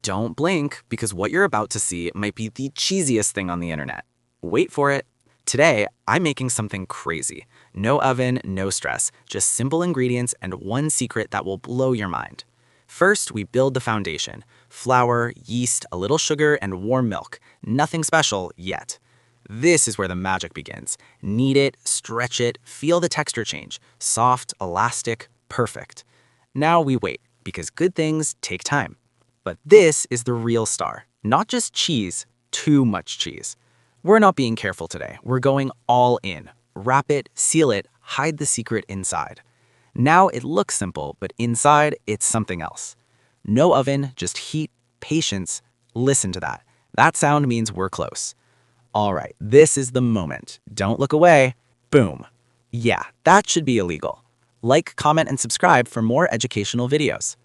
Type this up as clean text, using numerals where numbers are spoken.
Don't blink, because what you're about to see might be the cheesiest thing on the internet. Wait for it. Today, I'm making something crazy. No oven, no stress, just simple ingredients and one secret that will blow your mind. First, we build the foundation. Flour, yeast, a little sugar, and warm milk. Nothing special yet. This is where the magic begins. Knead it, stretch it, feel the texture change. Soft, elastic, perfect. Now we wait, because good things take time. But this is the real star. Not just cheese, too much cheese. We're not being careful today. We're going all in. Wrap it, seal it, hide the secret inside. Now it looks simple, but inside it's something else. No oven, just heat, patience. Listen to that. That sound means we're close. All right, this is the moment. Don't look away. Boom. Yeah, that should be illegal. Like, comment, and subscribe for more educational videos.